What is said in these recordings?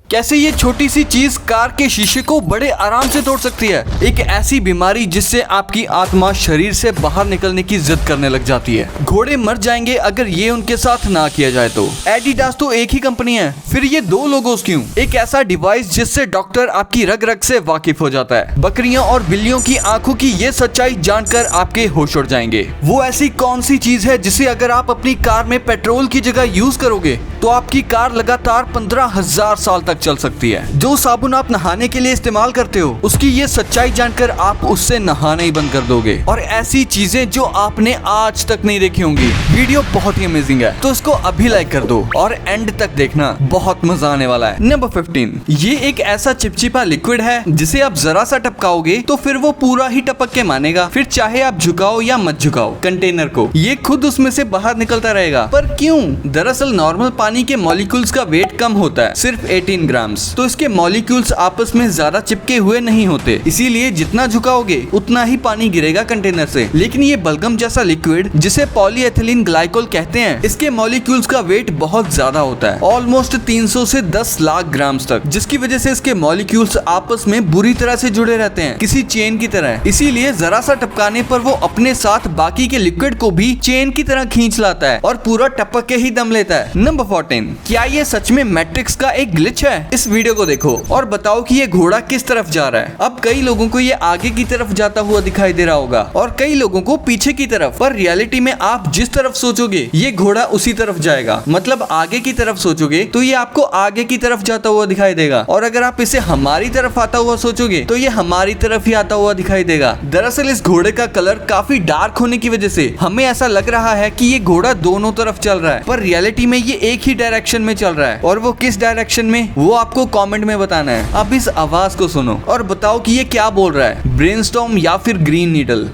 कैसे ये छोटी सी चीज कार के शीशे को बड़े आराम से तोड़ सकती है। एक ऐसी बीमारी जिससे आपकी आत्मा शरीर से बाहर निकलने की जिद करने लग जाती है। घोड़े मर जाएंगे अगर ये उनके साथ ना किया जाए तो। एडिडास तो एक ही कंपनी है, फिर ये दो लोगोस क्यों? एक ऐसा डिवाइस जिससे डॉक्टर आपकी रग रग से वाकिफ हो जाता है। बकरियों और बिल्लियों की आंखों की ये सच्चाई जानकर आपके होश उड़ जाएंगे। वो ऐसी कौन सी चीज है जिसे अगर आप अपनी कार में पेट्रोल की जगह यूज करोगे तो आपकी कार लगातार 15,000 साल तक चल सकती है। जो साबुन आप नहाने के लिए इस्तेमाल करते हो उसकी ये सच्चाई जानकर आप उससे नहाना ही बंद कर दोगे। और ऐसी चीजें जो आपने आज तक नहीं देखी होंगी। वीडियो बहुत ही अमेजिंग है तो इसको अभी लाइक कर दो और एंड तक देखना, बहुत मजा आने वाला है। नंबर 15, ये एक ऐसा चिपचिपा लिक्विड है जिसे आप जरा सा टपकाओगे तो फिर वो पूरा ही टपक के मानेगा, फिर चाहे आप झुकाओ या मत झुकाओ कंटेनर को, ये खुद उसमें से बाहर निकलता रहेगा। पर क्यों? दरअसल नॉर्मल पानी के मॉलिक्यूल्स का वेट कम होता है, सिर्फ 18 ग्राम्स, तो इसके मॉलिक्यूल्स आपस में ज्यादा चिपके हुए नहीं होते, इसीलिए जितना झुकाओगे उतना ही पानी गिरेगा कंटेनर से। लेकिन ये बलगम जैसा लिक्विड जिसे पॉलीएथिलीन ग्लाइकोल कहते हैं, इसके मॉलिक्यूल्स का वेट बहुत ज्यादा होता है, ऑलमोस्ट 300 से 10 लाख ग्राम्स तक, जिसकी वजह से इसके मॉलिक्यूल्स आपस में बुरी तरह से जुड़े रहते हैं, किसी चेन की तरह। इसीलिए जरा सा टपकाने पर वो अपने साथ बाकी के लिक्विड को भी चेन की तरह खींच लाता है और पूरा टपक के ही दम लेता है। नंबर 14, क्या ये सच में मैट्रिक्स का एक ग्लिच है? इस वीडियो को देखो और बताओ कि ये घोड़ा किस तरफ जा रहा है। अब कई लोगों को ये आगे की तरफ जाता हुआ दिखाई दे रहा होगा और कई लोगों को पीछे की तरफ, पर रियलिटी में आप जिस तरफ सोचोगे ये घोड़ा उसी तरफ जाएगा। मतलब आगे की तरफ सोचोगे तो ये आपको आगे की तरफ जाता हुआ दिखाई देगा, और अगर आप इसे हमारी तरफ आता हुआ सोचोगे तो ये हमारी तरफ ही आता हुआ दिखाई देगा। दरअसल इस घोड़े का कलर काफी डार्क होने की वजह से हमें ऐसा लग रहा है कि ये घोड़ा दोनों तरफ चल रहा है, पर रियलिटी में ये एक ही डायरेक्शन में चल रहा है। और वो किस डायरेक्शन में, वो आपको कमेंट में बताना है। अब इस आवाज को सुनो और बताओ कि ये क्या बोल रहा है, ब्रेनस्टॉर्म या फिर ग्रीन नीडल।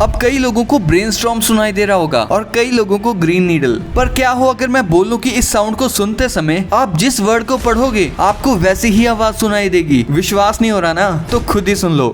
अब कई लोगों को ब्रेनस्टॉर्म सुनाई दे रहा होगा और कई लोगों को ग्रीन नीडल। पर क्या हो अगर मैं बोलूं कि इस साउंड को सुनते समय आप जिस वर्ड को पढ़ोगे आपको वैसी ही आवाज सुनाई देगी? विश्वास नहीं हो रहा ना? तो खुद ही सुन लो।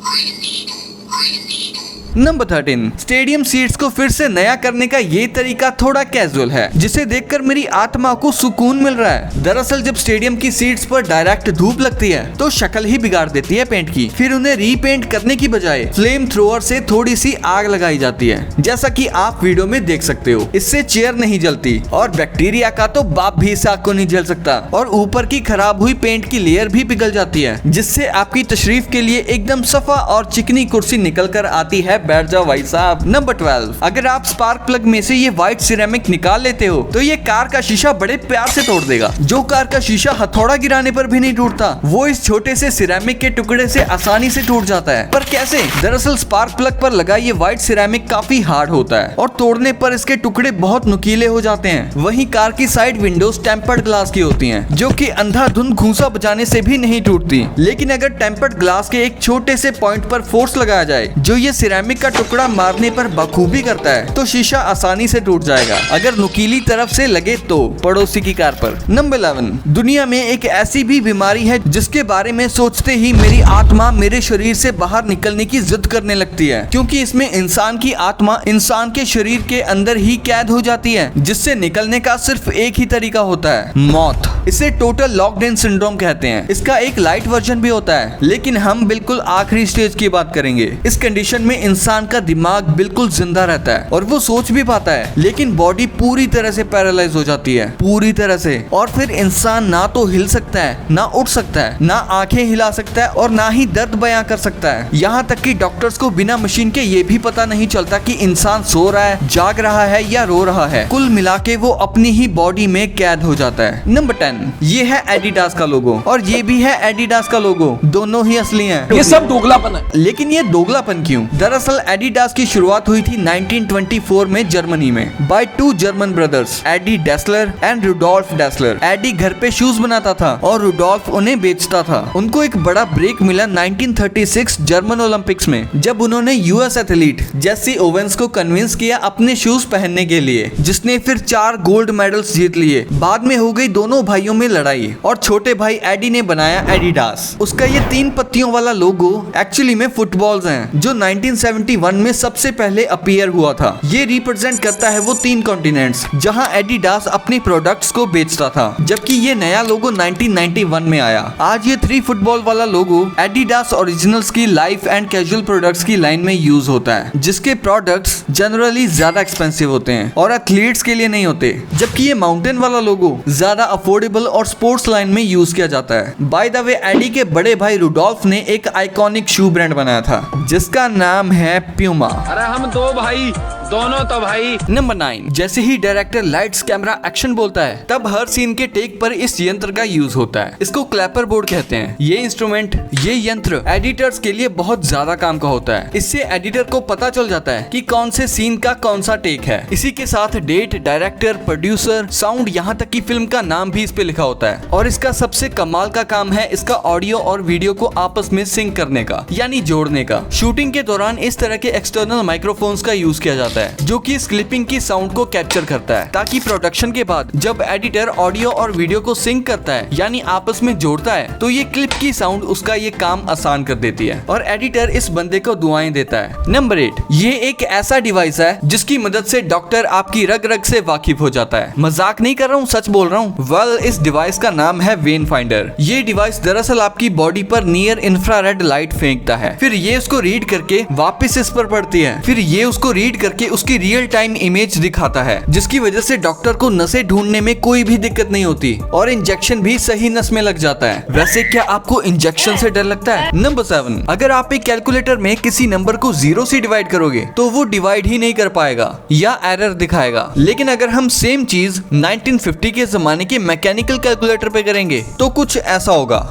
नंबर 13, स्टेडियम सीट्स को फिर से नया करने का ये तरीका थोड़ा कैजुअल है, जिसे देखकर मेरी आत्मा को सुकून मिल रहा है। दरअसल जब स्टेडियम की सीट्स पर डायरेक्ट धूप लगती है तो शक्ल ही बिगाड़ देती है पेंट की। फिर उन्हें रीपेंट करने की बजाय फ्लेम थ्रोअर से थोड़ी सी आग लगाई जाती है, जैसा कि आप वीडियो में देख सकते हो। इससे चेयर नहीं जलती और बैक्टीरिया का तो बाप भी इस आग को नहीं जल सकता, और ऊपर की खराब हुई पेंट की लेयर भी पिघल जाती है, जिससे आपकी तशरीफ के लिए एकदम सफा और चिकनी कुर्सी निकल कर आती है। बैठ जाओ भाई साहब। नंबर 12, अगर आप स्पार्क प्लग में से ये व्हाइट सिरेमिक निकाल लेते हो तो ये कार का शीशा बड़े प्यार से तोड़ देगा। जो कार का शीशा हथौड़ा गिराने पर भी नहीं टूटता, वो इस छोटे से सिरेमिक के टुकड़े से आसानी से टूट जाता है। पर कैसे? दरअसल स्पार्क प्लग पर लगा ये व्हाइट सिरेमिक काफी हार्ड होता है और तोड़ने पर इसके टुकड़े बहुत नुकीले हो जाते हैं। वहीं कार की साइड विंडोज टेम्पर्ड ग्लास की होती हैं, जो कि अंधाधुंध घूंसा बजाने से भी नहीं टूटती। लेकिन अगर टेम्पर्ड ग्लास के एक छोटे से पॉइंट पर फोर्स लगाया जाए जो ये सिरेमिक का टुकड़ा मारने पर बखूबी करता है, तो शीशा आसानी से टूट जाएगा, अगर नुकीली तरफ से लगे तो पड़ोसी की कार पर। नंबर 11, दुनिया में एक ऐसी भी बीमारी है जिसके बारे में सोचते ही मेरी आत्मा मेरे शरीर से बाहर निकलने की जिद करने लगती है, क्योंकि इसमें इंसान की आत्मा इंसान के शरीर के अंदर ही कैद हो जाती है, जिससे निकलने का सिर्फ एक ही तरीका होता है, मौत। इसे टोटल लॉक्ड इन सिंड्रोम कहते हैं। इसका एक लाइट वर्जन भी होता है, लेकिन हम बिल्कुल आखिरी स्टेज की बात करेंगे। इस कंडीशन में इंसान का दिमाग बिल्कुल जिंदा रहता है और वो सोच भी पाता है, लेकिन बॉडी पूरी तरह से पैरालाइज हो जाती है, पूरी तरह से। और फिर इंसान ना तो हिल सकता है, ना उठ सकता है, ना आंखें हिला सकता है और ना ही दर्द बयां कर सकता है। यहाँ तक कि डॉक्टर्स को बिना मशीन के ये भी पता नहीं चलता कि इंसान सो रहा है, जाग रहा है या रो रहा है। कुल मिला के वो अपनी ही बॉडी में कैद हो जाता है। नंबर 10, ये है एडिडास का लोगो और ये भी है एडिडास का लोगो, दोनों ही असली हैं। ये सब दोगलापन है। लेकिन ये दोगलापन क्यों? दरअसल एडिडास की शुरुआत हुई थी 1924 में जर्मनी में by two German brothers, Adi Dassler and Rudolf Dassler. Adi घर पे शूज बनाता था और रुडोल्फ उन्हें बेचता था। उनको एक बड़ा ब्रेक मिला 1936 जर्मन ओलंपिक्स में, जब उन्होंने यूएस एथलीट जेसी ओवेंस को कन्विंस किया अपने शूज पहनने के लिए, जिसने फिर 4 गोल्ड मेडल्स जीत लिए। बाद में हो गई दोनों भाइयों में लड़ाई और छोटे भाई एडी ने बनाया एडिडास। उसका ये 3 पत्तियों वाला लोगो एक्चुअली में फुटबॉल्स हैं, जो 1970 1971 में सबसे पहले अपीयर हुआ था। ये रिप्रेजेंट करता है वो 3 कॉन्टिनेंट्स जहां एडिडास अपनी प्रोडक्ट्स को बेचता था, जबकि ये नया लोगो 1991 में आया। आज ये 3 फुटबॉल वाला लोगो एडिडास ओरिजिनल्स की लाइफ एंड कैजुअल प्रोडक्ट्स की लाइन में यूज होता है, जिसके प्रोडक्ट्स जनरली ज्यादा एक्सपेंसिव होते हैं और एथलीट्स के लिए नहीं होते, जबकि ये माउंटेन वाला लोगो ज्यादा अफोर्डेबल और स्पोर्ट्स लाइन में यूज किया जाता है। बाय द वे, एडी के बड़े भाई रुडोल्फ ने एक आइकॉनिक शू ब्रांड बनाया था जिसका नाम है प्यूमा। अरे हम 2 भाई दोनों तो भाई। नंबर 9, जैसे ही डायरेक्टर लाइट्स कैमरा एक्शन बोलता है तब हर सीन के टेक पर इस यंत्र का यूज होता है। इसको क्लैपर बोर्ड कहते हैं। ये इंस्ट्रूमेंट, ये यंत्र एडिटर्स के लिए बहुत ज्यादा काम का होता है। इससे एडिटर को पता चल जाता है कि कौन से सीन का कौन सा टेक है। इसी के साथ डेट, डायरेक्टर, प्रोड्यूसर, साउंड, यहाँ तक कि फिल्म का नाम भी इस पे लिखा होता है। और इसका सबसे कमाल का काम है इसका ऑडियो और वीडियो को आपस में सिंक करने का, यानी जोड़ने का। शूटिंग के दौरान इस तरह के एक्सटर्नल माइक्रोफोन्स का यूज किया जाता है जो कि इस क्लिपिंग की साउंड को कैप्चर करता है, ताकि प्रोडक्शन के बाद जब एडिटर ऑडियो और वीडियो को सिंक करता है यानी आपस में जोड़ता है तो ये क्लिप की साउंड उसका ये काम आसान कर देती है और एडिटर इस बंदे को दुआएं देता है। नंबर 8, ये एक ऐसा डिवाइस है जिसकी मदद से डॉक्टर आपकी रग रग से वाकिफ हो जाता है। मजाक नहीं कर रहा हूँ, सच बोल रहा हूँ। वेल, इस डिवाइस का नाम है वेन फाइंडर। ये डिवाइस दरअसल आपकी बॉडी पर नियर इंफ्रारेड लाइट फेंकता है, फिर ये उसको रीड करके वापस इस पर पड़ती है, फिर ये उसको रीड करके उसकी रियल टाइम इमेज दिखाता है, जिसकी वजह से डॉक्टर को नसें ढूंढने में कोई भी दिक्कत नहीं होती और इंजेक्शन भी सही नस में लग जाता है। वैसे क्या आपको इंजेक्शन से डर लगता है? नंबर 7, अगर आप एक कैलकुलेटर में किसी नंबर को 0 से डिवाइड करोगे तो वो डिवाइड ही नहीं कर पाएगा या एरर दिखाएगा। लेकिन अगर हम सेम चीज 1950 के जमाने के मैकेनिकल कैलकुलेटर पे करेंगे तो कुछ ऐसा होगा।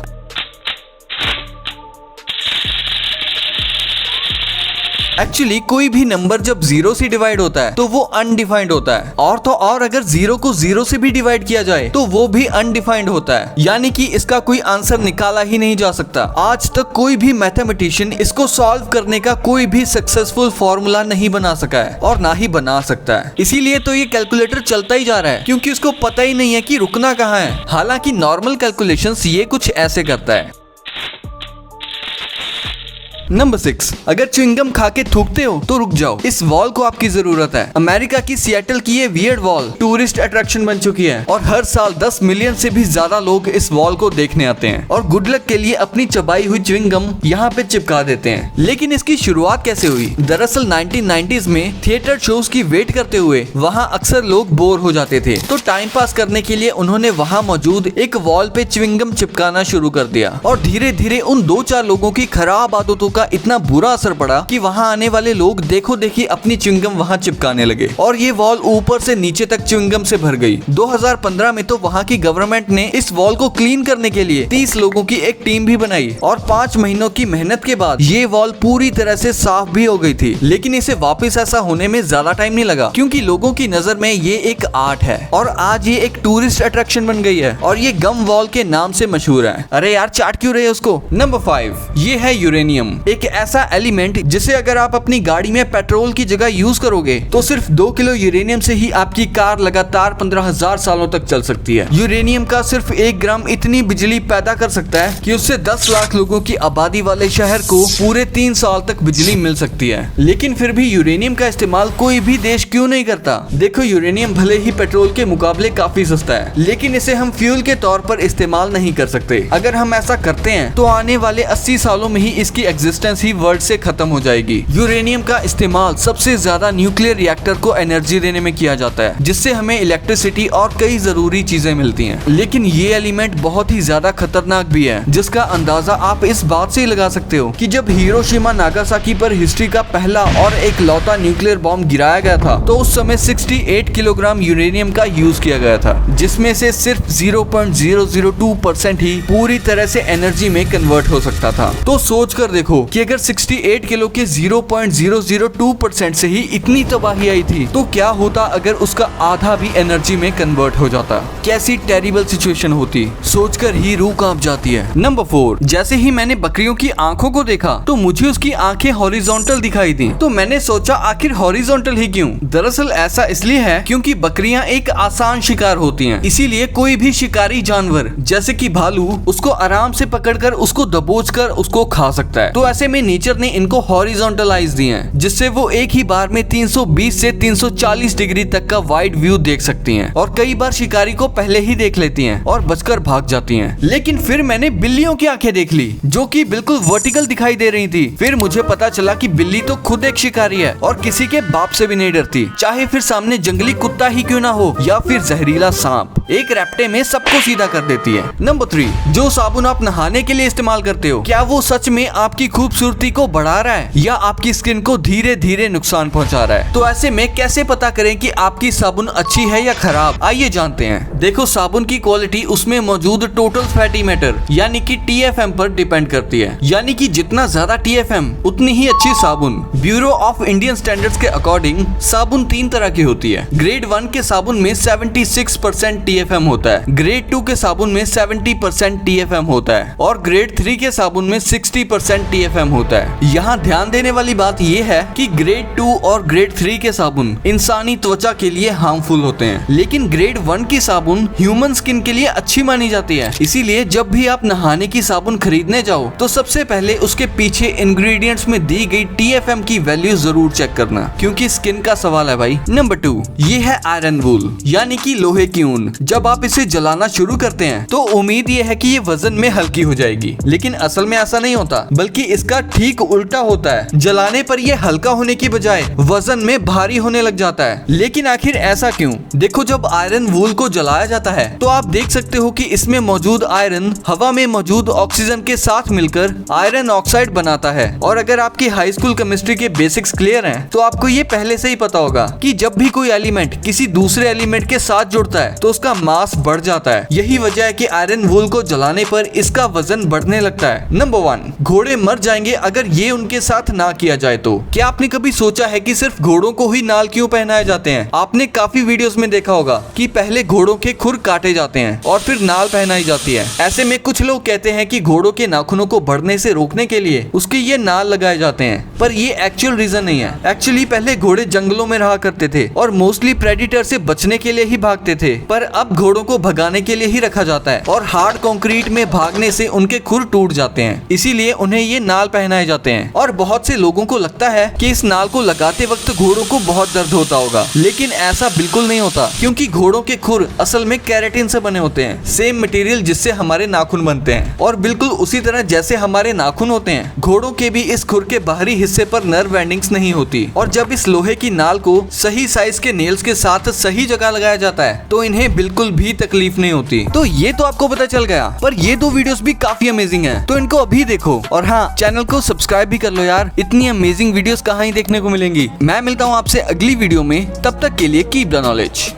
एक्चुअली कोई भी नंबर जब 0 से डिवाइड होता है तो वो अनडिफाइंड होता है, और तो और अगर 0 को 0 से भी डिवाइड किया जाए तो वो भी अनडिफाइंड होता है, यानी कि इसका कोई आंसर निकाला ही नहीं जा सकता। आज तक कोई भी मैथमेटिशियन इसको सॉल्व करने का कोई भी सक्सेसफुल फॉर्मूला नहीं बना सका है और ना ही बना सकता है। इसीलिए तो ये कैलकुलेटर चलता ही जा रहा है, क्योंकि उसको पता ही नहीं है कि रुकना कहाँ है। हालांकि नॉर्मल कैलकुलेशंस ये कुछ ऐसे करता है। नंबर 6, अगर च्युइंगम खा के थूकते हो तो रुक जाओ, इस वॉल को आपकी जरूरत है। अमेरिका की सिएटल की ये वियर्ड वॉल टूरिस्ट अट्रैक्शन बन चुकी है और हर साल 10 मिलियन से भी ज्यादा लोग इस वॉल को देखने आते हैं और गुड लक के लिए अपनी चबाई हुई च्युइंगम यहाँ पे चिपका देते हैं। लेकिन इसकी शुरुआत कैसे हुई? दरअसल 1990s में थिएटर शोज की वेट करते हुए वहाँ अक्सर लोग बोर हो जाते थे, तो टाइम पास करने के लिए उन्होंने वहाँ मौजूद एक वॉल पे च्युइंगम चिपकाना शुरू कर दिया और धीरे धीरे उन 2-4 लोगों की खराब आदतों का इतना बुरा असर पड़ा कि वहां आने वाले लोग देखो देखी अपनी च्युइंगम वहां चिपकाने लगे और ये वॉल ऊपर से नीचे तक च्युइंगम से भर गई। 2015 में तो वहां की गवर्नमेंट ने इस वॉल को क्लीन करने के लिए 30 लोगों की एक टीम भी बनाई और 5 महीनों की मेहनत के बाद ये वॉल पूरी तरह से साफ भी हो गई थी। लेकिन इसे वापस ऐसा होने में ज्यादा टाइम नहीं लगा, क्योंकि लोगों की नजर में ये एक आर्ट है और आज ये एक टूरिस्ट अट्रैक्शन बन गई है और ये गम वॉल के नाम से मशहूर है। अरे यार, चाट क्यों रहे उसको? नंबर 5, ये है यूरेनियम, एक ऐसा एलिमेंट जिसे अगर आप अपनी गाड़ी में पेट्रोल की जगह यूज करोगे तो सिर्फ 2 किलो यूरेनियम से ही आपकी कार लगातार 15,000 सालों तक चल सकती है। यूरेनियम का सिर्फ 1 ग्राम इतनी बिजली पैदा कर सकता है कि उससे 10 लाख लोगों की आबादी वाले शहर को पूरे 3 साल तक बिजली मिल सकती है। लेकिन फिर भी यूरेनियम का इस्तेमाल कोई भी देश क्यों नहीं करता? देखो, यूरेनियम भले ही पेट्रोल के मुकाबले काफी सस्ता है, लेकिन इसे हम फ्यूल के तौर पर इस्तेमाल नहीं कर सकते। अगर हम ऐसा करते हैं तो आने वाले 80 सालों में ही इसकी एग्जिस्टेंस ही वर्ल्ड से खत्म हो जाएगी। यूरेनियम का इस्तेमाल सबसे ज्यादा न्यूक्लियर रिएक्टर को एनर्जी देने में किया जाता है, जिससे हमें इलेक्ट्रिसिटी और कई जरूरी चीजें मिलती हैं। लेकिन ये एलिमेंट बहुत ही ज्यादा खतरनाक भी है, जिसका अंदाजा आप इस बात से ही लगा सकते हो कि जब हिरोशिमा नागासाकी पर हिस्ट्री का पहला और एक लौता न्यूक्लियर बॉम्ब गिराया गया था तो उस समय 68 किलोग्राम यूरेनियम का यूज किया गया था, जिसमें से सिर्फ 0.002% ही पूरी तरह से एनर्जी में कन्वर्ट हो सकता था। तो सोच कर देखो कि अगर 68 किलो के 0.002% से ही इतनी तबाही आई थी तो क्या होता अगर उसका आधा भी एनर्जी में कन्वर्ट हो जाता? कैसी टेरिबल सिचुएशन होती, सोचकर ही रूह कांप जाती है। नंबर 4, जैसे ही मैंने बकरियों की आंखों को देखा तो मुझे उसकी आंखें हॉरिजॉन्टल दिखाई दी, तो मैंने सोचा आखिर हॉरिजॉन्टल ही क्यों? दरअसल ऐसा इसलिए है क्योंकि बकरियां एक आसान शिकार होती हैं, इसीलिए कोई भी शिकारी जानवर जैसे कि भालू उसको आराम से पकड़कर उसको दबोचकर उसको खा सकता है। तो ऐसे में नेचर ने इनको हॉरिजॉन्टलाइज दिए हैं, जिससे वो एक ही बार में 320 से 340 डिग्री तक का वाइड व्यू देख सकती हैं और कई बार शिकारी को पहले ही देख लेती हैं और बचकर भाग जाती हैं। लेकिन फिर मैंने बिल्लियों की आंखें देख ली जो कि बिल्कुल वर्टिकल दिखाई दे रही थी। फिर मुझे पता चला कि बिल्ली तो खुद एक शिकारी है और किसी के बाप से भी नहीं डरती, चाहे फिर सामने जंगली कुत्ता ही क्यों ना हो या फिर जहरीला सांप। एक रैप्टे में सबको सीधा कर देती है। नंबर 3, जो साबुन आप नहाने के लिए इस्तेमाल करते हो, क्या वो सच में आपकी खूबसूरती को बढ़ा रहा है या आपकी स्किन को धीरे धीरे नुकसान पहुंचा रहा है? तो ऐसे में कैसे पता करें कि आपकी साबुन अच्छी है या खराब? आइए जानते हैं। देखो, साबुन की क्वालिटी उसमें मौजूद टोटल फैटी मैटर यानी कि TFM पर डिपेंड करती है, यानी कि जितना ज्यादा TFM उतनी ही अच्छी साबुन। ब्यूरो ऑफ इंडियन स्टैंडर्ड्स के अकॉर्डिंग साबुन 3 तरह की होती है। ग्रेड 1 के साबुन में 76% TFM होता है, ग्रेड 2 के साबुन में 70% TFM होता है और ग्रेड 3 के साबुन में 60% TFM होता है। यहाँ ध्यान देने वाली बात यह है कि ग्रेड 2 और ग्रेड 3 के साबुन इंसानी त्वचा के लिए हार्मफुल होते हैं, लेकिन ग्रेड 1 की साबुन ह्यूमन स्किन के लिए अच्छी मानी जाती है। इसीलिए जब भी आप नहाने की साबुन खरीदने जाओ तो सबसे पहले उसके पीछे इंग्रेडिएंट्स में दी गई TFM की वैल्यू जरूर चेक करना, क्योंकि स्किन का सवाल है भाई। नंबर 2, ये है आयरन वूल यानी कि लोहे की ऊन। जब आप इसे जलाना शुरू करते हैं तो उम्मीद ये है कि ये वजन में हल्की हो जाएगी, लेकिन असल में ऐसा नहीं होता, बल्कि इसका ठीक उल्टा होता है। जलाने पर यह हल्का होने की बजाय वजन में भारी होने लग जाता है। लेकिन आखिर ऐसा क्यों? देखो, जब आयरन वूल को जलाया जाता है तो आप देख सकते हो कि इसमें मौजूद आयरन हवा में मौजूद ऑक्सीजन के साथ मिलकर आयरन ऑक्साइड बनाता है। और अगर आपकी हाई स्कूल केमिस्ट्री के बेसिक्स क्लियर हैं, तो आपको ये पहले से ही पता होगा कि जब भी कोई एलिमेंट किसी दूसरे एलिमेंट के साथ जुड़ता है तो उसका मास बढ़ जाता है। यही वजह है कि आयरन वूल को जलाने पर इसका वजन बढ़ने लगता है। नंबर 1, घोड़े मर जाएंगे अगर ये उनके साथ ना किया जाए तो। क्या आपने कभी सोचा है कि सिर्फ घोड़ों को ही नाल क्यों पहनाए जाते हैं? आपने काफी वीडियोस में देखा होगा कि पहले घोड़ों के खुर काटे जाते हैं और फिर नाल पहनाई जाती है। ऐसे में कुछ लोग कहते हैं कि घोड़ों के नाखूनों को बढ़ने से रोकने के लिए उसके ये नाल लगाए जाते हैं, पर ये एक्चुअल रीजन नहीं है। एक्चुअली पहले घोड़े जंगलों में रहा करते थे और मोस्टली प्रेडिटर से बचने के लिए ही भागते थे, पर अब घोड़ों को भगाने के लिए ही रखा जाता है और हार्ड कंक्रीट में भागने से उनके खुर टूट जाते हैं, इसीलिए उन्हें ये नाल पहनाए जाते हैं। और बहुत से लोगों को लगता है कि इस नाल को लगाते वक्त घोड़ों को बहुत दर्द होता होगा, लेकिन ऐसा बिल्कुल नहीं होता, क्योंकि घोड़ों के खुर असल में केराटिन से बने होते हैं, सेम मटेरियल जिससे हमारे नाखून बनते हैं। और बिल्कुल उसी तरह जैसे हमारे नाखून होते हैं, घोड़ों के भी इस खुर के बाहरी हिस्से पर नर्व एंडिंग्स नहीं होती। और जब इस लोहे की नाल को सही साइज के नेल्स के साथ सही जगह लगाया जाता है तो इन्हें बिल्कुल भी तकलीफ नहीं होती। तो ये तो आपको पता चल गया, पर ये 2 वीडियोस भी काफी अमेजिंग हैं, तो इनको अभी देखो। और हाँ, चैनल को सब्सक्राइब भी कर लो यार, इतनी अमेजिंग वीडियोस कहाँ ही देखने को मिलेंगी। मैं मिलता हूँ आपसे अगली वीडियो में, तब तक के लिए कीप द नॉलेज।